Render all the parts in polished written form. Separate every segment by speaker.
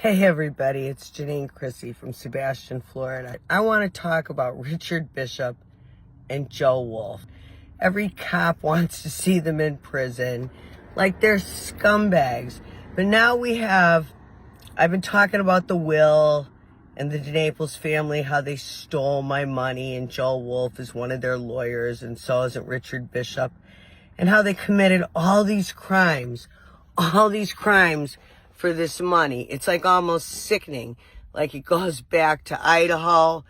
Speaker 1: Hey everybody, it's Janine Chrissy from Sebastian, Florida. I want to talk about Richard Bishop and Joe Wolf. Every cop wants to see them in prison, like they're scumbags. But now I've been talking about the will and the DeNaples family, how they stole my money, and Joe Wolf is one of their lawyers, and so isn't Richard Bishop, and how they committed all these crimes for this money. It's like almost sickening. Like it goes back to Idaho.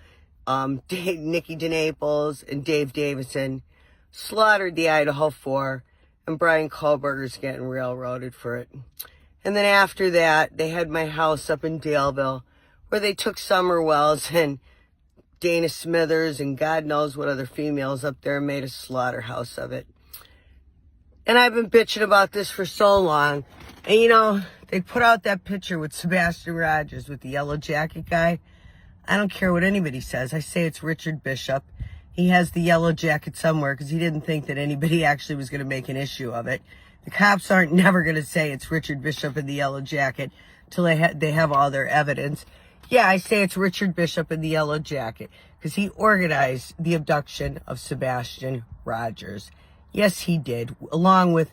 Speaker 1: Nikki DeNaples and Dave Davison slaughtered the Idaho 4, and Brian Kohlberger's getting railroaded for it. And then after that, they had my house up in Daleville, where they took Summer Wells and Dana Smithers and God knows what other females up there, and made a slaughterhouse of it. And I've been bitching about this for so long. And you know, they put out that picture with Sebastian Rogers with the yellow jacket guy. I don't care what anybody says. I say it's Richard Bishop. He has the yellow jacket somewhere because he didn't think that anybody actually was going to make an issue of it. The cops aren't never going to say it's Richard Bishop in the yellow jacket till they have all their evidence. Yeah, I say it's Richard Bishop in the yellow jacket because he organized the abduction of Sebastian Rogers. Yes, he did, along with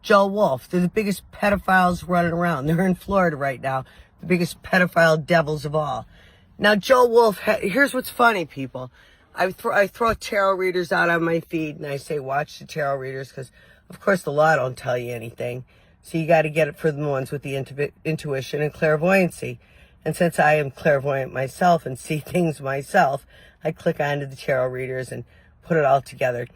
Speaker 1: Joe Wolf. They're the biggest pedophiles running around. They're in Florida right now, the biggest pedophile devils of all. Now, Joe Wolf, here's what's funny, people. I throw tarot readers out on my feed, and I say, watch the tarot readers, because, of course, the law don't tell you anything. So you got to get it for the ones with the intuition and clairvoyancy. And since I am clairvoyant myself and see things myself, I click onto the tarot readers and put it all together.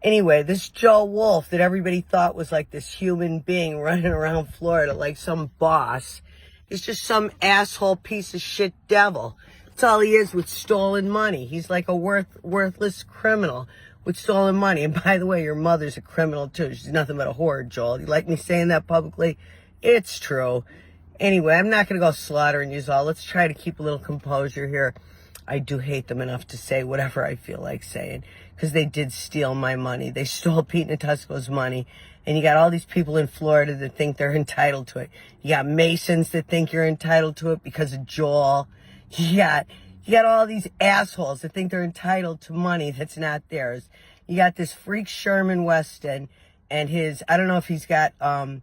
Speaker 1: Anyway, this Joe Wolf that everybody thought was like this human being running around Florida like some boss is just some asshole piece of shit devil. That's all he is with stolen money. He's like a worthless criminal with stolen money. And by the way, your mother's a criminal too. She's nothing but a whore, Joel. You like me saying that publicly? It's true. Anyway, I'm not going to go slaughtering you all. Let's try to keep a little composure here. I do hate them enough to say whatever I feel like saying, because they did steal my money. They stole Pete Natusco's money. And you got all these people in Florida that think they're entitled to it. You got Masons that think you're entitled to it because of Joel. You got all these assholes that think they're entitled to money that's not theirs. You got this freak Sherman Weston and I don't know if he's got a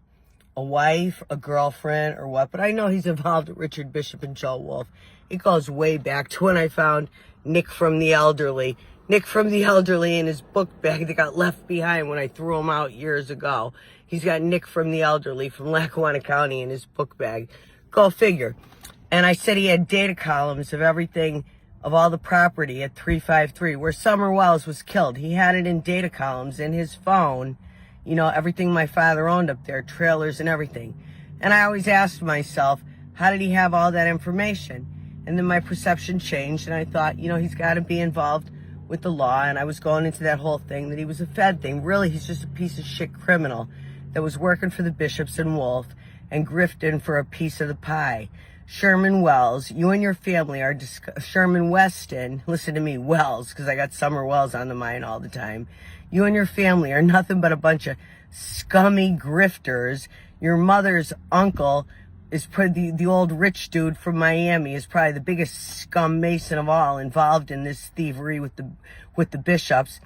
Speaker 1: wife, a girlfriend, or what, but I know he's involved with Richard Bishop and Joe Wolf. It goes way back to when I found Nick from the Elderly. Nick from the Elderly in his book bag that got left behind when I threw him out years ago. He's got Nick from the Elderly from Lackawanna County in his book bag. Go figure. And I said he had data columns of everything, of all the property at 353, where Summer Wells was killed. He had it in data columns in his phone, you know, everything my father owned up there, trailers and everything. And I always asked myself, how did he have all that information? And then my perception changed, and I thought, you know, he's got to be involved with the law. And I was going into that whole thing that he was a Fed thing. Really, he's just a piece of shit criminal that was working for the Bishops and Wolf and grifting for a piece of the pie. Sherman Wells, you and your family are Sherman Weston, listen to me, Wells, because I got Summer Wells on the mind all the time. You and your family are nothing but a bunch of scummy grifters. Your mother's uncle is probably the old rich dude from Miami, is probably the biggest scum mason of all involved in this thievery with the Bishops.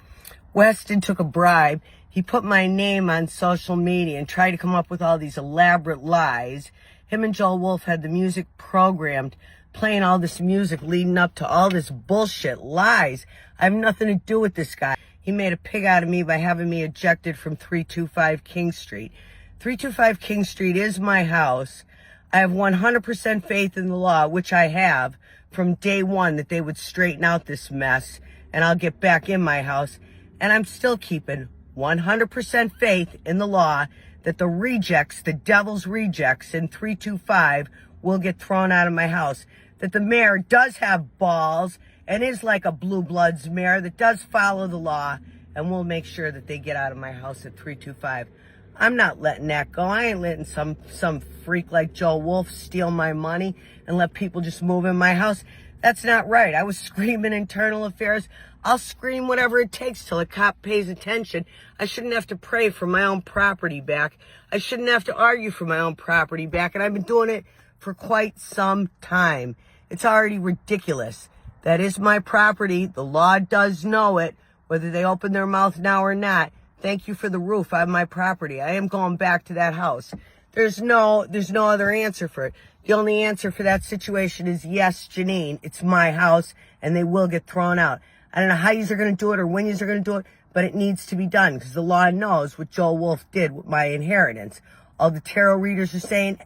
Speaker 1: Weston took a bribe. He put my name on social media and tried to come up with all these elaborate lies. Him and Joel Wolf had the music programmed, playing all this music leading up to all this bullshit, lies. I have nothing to do with this guy. He made a pig out of me by having me ejected from 325 King Street. 325 King Street is my house. I have 100% faith in the law, which I have from day one, that they would straighten out this mess and I'll get back in my house. And I'm still keeping 100% faith in the law that the rejects, the devil's rejects in 325 will get thrown out of my house. That the mayor does have balls and is like a blue bloods mayor that does follow the law, and we'll make sure that they get out of my house at 325. I'm not letting that go. I ain't letting some freak like Joe Wolf steal my money and let people just move in my house. That's not right. I was screaming internal affairs. I'll scream whatever it takes till a cop pays attention. I shouldn't have to pray for my own property back. I shouldn't have to argue for my own property back. And I've been doing it for quite some time. It's already ridiculous. That is my property. The law does know it, whether they open their mouth now or not. Thank you for the roof on my property. I am going back to that house. There's no other answer for it. The only answer for that situation is yes, Janine, it's my house, and they will get thrown out. I don't know how you're going to do it or when you're going to do it, but it needs to be done because the law knows what Joel Wolf did with my inheritance. All the tarot readers are saying,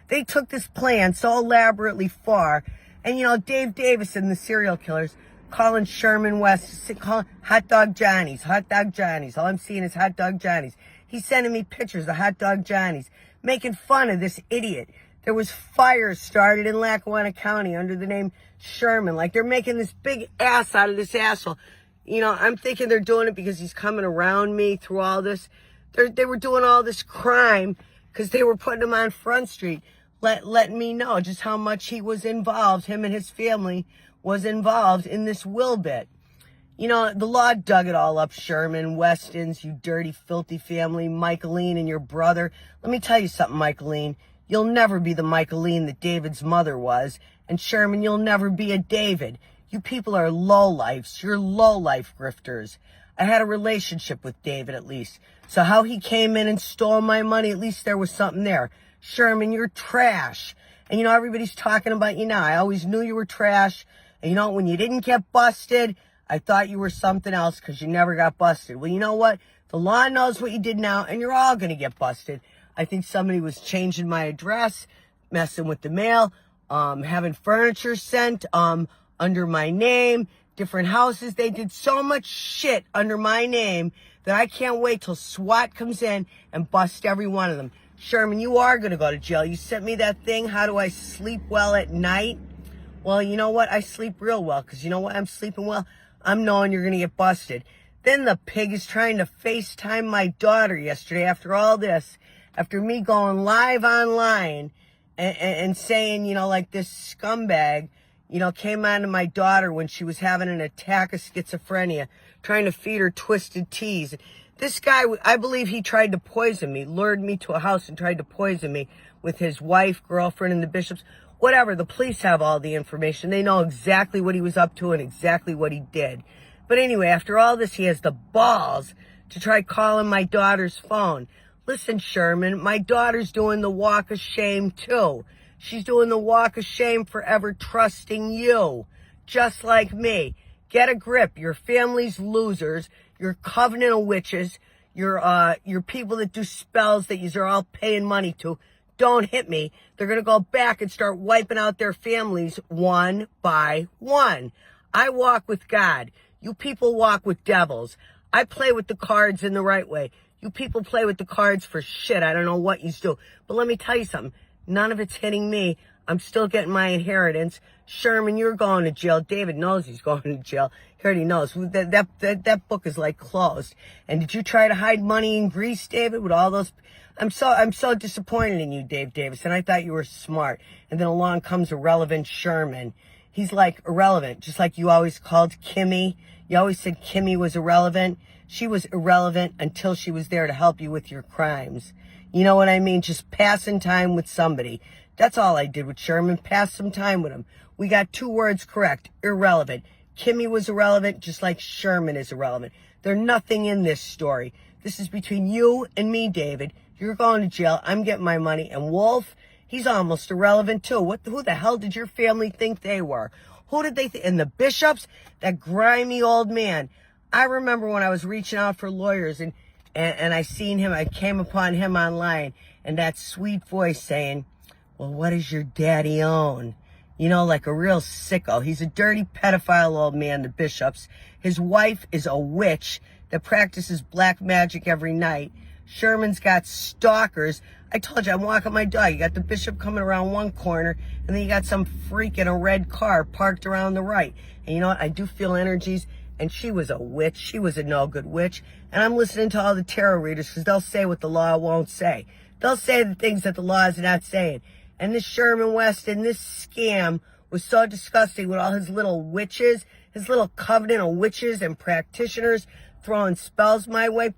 Speaker 1: they took this plan so elaborately far. And, Dave Davison, the serial killers, calling Sherman Weston, calling hot dog Johnnies. All I'm seeing is hot dog Johnnies. He's sending me pictures of hot dog Johnnies, making fun of this idiot. There was fires started in Lackawanna County under the name Sherman. Like, they're making this big ass out of this asshole. I'm thinking they're doing it because he's coming around me through all this. They were doing all this crime because they were putting him on Front Street, letting me know just how much he was involved, him and his family was involved in this will bit. The law dug it all up, Sherman, Westons, you dirty, filthy family, Michaeline and your brother. Let me tell you something, Michaeline. You'll never be the Michaeline that David's mother was. And Sherman, you'll never be a David. You people are lowlifes. You're lowlife grifters. I had a relationship with David, at least. So how he came in and stole my money, at least there was something there. Sherman, you're trash. And everybody's talking about you now. I always knew you were trash. And when you didn't get busted, I thought you were something else because you never got busted. Well, you know what? The law knows what you did now, and you're all going to get busted. I think somebody was changing my address, messing with the mail, having furniture sent under my name, different houses. They did so much shit under my name that I can't wait till SWAT comes in and bust every one of them. Sherman, you are going to go to jail. You sent me that thing, how do I sleep well at night? Well, you know what? I sleep real well because you know what? I'm sleeping well. I'm knowing you're going to get busted. Then the pig is trying to FaceTime my daughter yesterday after all this, after me going live online and saying, like this scumbag, came on to my daughter when she was having an attack of schizophrenia, trying to feed her twisted teas. This guy, I believe he tried to poison me, lured me to a house and tried to poison me with his wife, girlfriend, and the bishops. Whatever, the police have all the information. They know exactly what he was up to and exactly what he did. But anyway, after all this, he has the balls to try calling my daughter's phone. Listen, Sherman, my daughter's doing the walk of shame too. She's doing the walk of shame for ever trusting you, just like me. Get a grip. Your family's losers. Your covenant of witches. Your people that do spells that you're all paying money to. Don't hit me. They're going to go back and start wiping out their families one by one. I walk with God. You people walk with devils. I play with the cards in the right way. You people play with the cards for shit. I don't know what you do. But let me tell you something. None of it's hitting me. I'm still getting my inheritance. Sherman, you're going to jail. David knows he's going to jail. He already knows. That book is like closed. And did you try to hide money in Greece, David, with all those? I'm so disappointed in you, Dave Davison. I thought you were smart. And then along comes irrelevant Sherman. He's like irrelevant, just like you always called Kimmy. You always said Kimmy was irrelevant. She was irrelevant until she was there to help you with your crimes. You know what I mean? Just passing time with somebody. That's all I did with Sherman. Pass some time with him. We got 2 words correct. Irrelevant. Kimmy was irrelevant, just like Sherman is irrelevant. There's nothing in this story. This is between you and me, David. You're going to jail. I'm getting my money. And Wolf, he's almost irrelevant too. Who the hell did your family think they were? Who did they think? And the bishops, that grimy old man. I remember when I was reaching out for lawyers and I seen him, I came upon him online and that sweet voice saying, well, what does your daddy own? Like a real sicko. He's a dirty pedophile old man, the bishops. His wife is a witch that practices black magic every night. Sherman's got stalkers. I told you, I'm walking my dog. You got the bishop coming around one corner, and then you got some freak in a red car parked around the right. And you know what? I do feel energies, and she was a witch. She was a no-good witch. And I'm listening to all the tarot readers because they'll say what the law won't say. They'll say the things that the law is not saying. And this Sherman Weston, this scam was so disgusting with all his little witches, his little covenant of witches and practitioners throwing spells my way.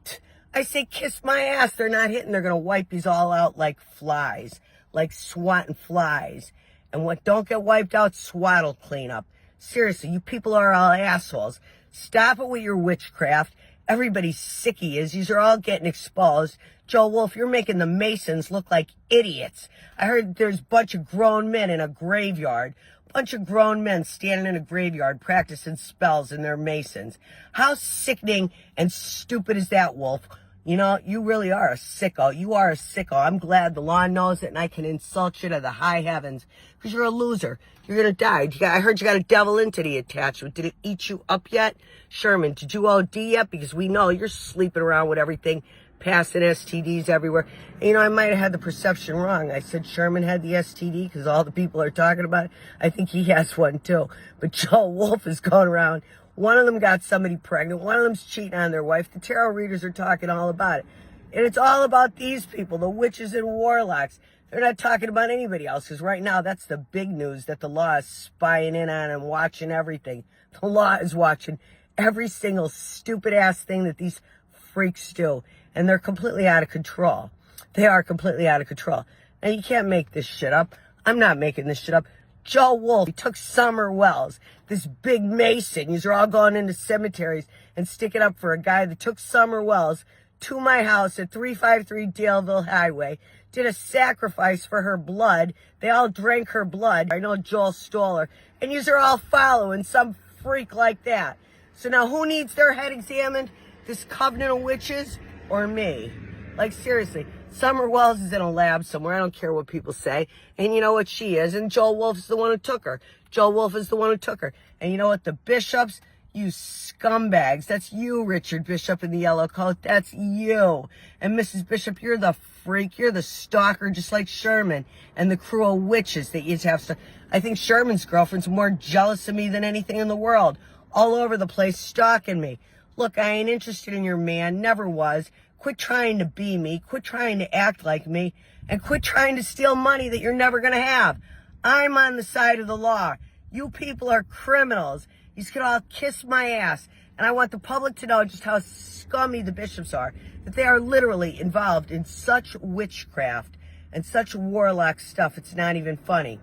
Speaker 1: I say, kiss my ass. They're not hitting. They're going to wipe these all out like flies. like swatting flies. And what don't get wiped out, SWAT will clean up. Seriously, you people are all assholes. Stop it with your witchcraft. Everybody's sick he is. These are all getting exposed. Joe Wolf, you're making the Masons look like idiots. I heard there's a bunch of grown men in a graveyard. Bunch of grown men standing in a graveyard practicing spells and they're Masons. How sickening and stupid is that, Wolf? You know, you really are a sicko. You are a sicko. I'm glad the law knows it and I can insult you to the high heavens because you're a loser. You're going to die. I heard you got a devil entity attachment. Did it eat you up yet? Sherman, did you OD yet? Because we know you're sleeping around with everything, passing STDs everywhere. And, you know, I might have had the perception wrong. I said Sherman had the STD because all the people are talking about it. I think he has one too. But Joe Wolf is going around. One of them got somebody pregnant. One of them's cheating on their wife. The tarot readers are talking all about it. And it's all about these people, the witches and warlocks. They're not talking about anybody else because right now that's the big news that the law is spying in on and watching everything. The law is watching every single stupid ass thing that these freaks do. And they're completely out of control. They are completely out of control. Now you can't make this shit up. I'm not making this shit up. Joe Wolf, he took Summer Wells, this big Mason. These are all going into cemeteries and sticking up for a guy that took Summer Wells to my house at 353 Daleville Highway, did a sacrifice for her blood. They all drank her blood. I know Joel stole her. And yous are all following some freak like that. So now who needs their head examined? This covenant of witches or me? Like, seriously. Summer Wells is in a lab somewhere. I don't care what people say. And you know what she is. And Joe Wolf is the one who took her. Joe Wolf is the one who took her. And you know what? The bishops, you scumbags. That's you, Richard Bishop in the yellow coat. That's you. And Mrs. Bishop, you're the freak. You're the stalker, just like Sherman and the crew of witches that you have to. I think Sherman's girlfriend's more jealous of me than anything in the world. All over the place, stalking me. Look, I ain't interested in your man. Never was. Quit trying to be me. Quit trying to act like me. And quit trying to steal money that you're never going to have. I'm on the side of the law. You people are criminals. You can all kiss my ass. And I want the public to know just how scummy the bishops are. That they are literally involved in such witchcraft and such warlock stuff. It's not even funny.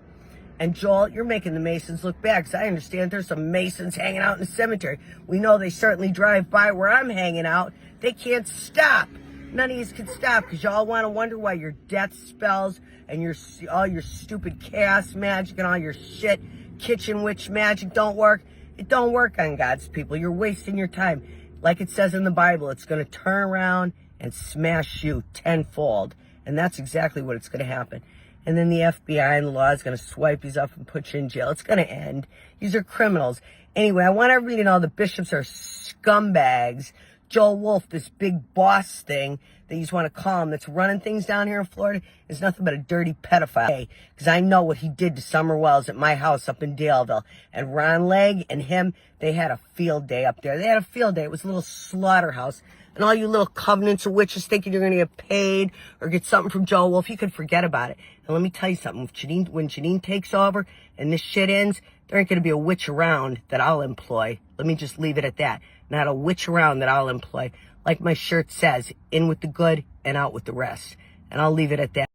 Speaker 1: And Joel, you're making the Masons look bad, because I understand there's some Masons hanging out in the cemetery. We know they certainly drive by where I'm hanging out. They can't stop. None of you can stop, because y'all want to wonder why your death spells and all your stupid chaos magic and all your shit kitchen witch magic don't work. It don't work on God's people. You're wasting your time. Like it says in the Bible, it's going to turn around and smash you tenfold. And that's exactly what it's going to happen. And then the FBI and the law is going to swipe these up and put you in jail. It's going to end. These are criminals. Anyway, I want everybody to know the bishops are scumbags. Joel Wolf, this big boss thing that you just want to call him that's running things down here in Florida, is nothing but a dirty pedophile. Because I know what he did to Summer Wells at my house up in Daleville. And Ron Legg and him, they had a field day up there. They had a field day. It was a little slaughterhouse. And all you little covenants of witches thinking you're going to get paid or get something from Joe Wolf, you can forget about it. And let me tell you something. When Janine takes over and this shit ends, there ain't going to be a witch around that I'll employ. Let me just leave it at that. Not a witch around that I'll employ. Like my shirt says, in with the good and out with the rest. And I'll leave it at that.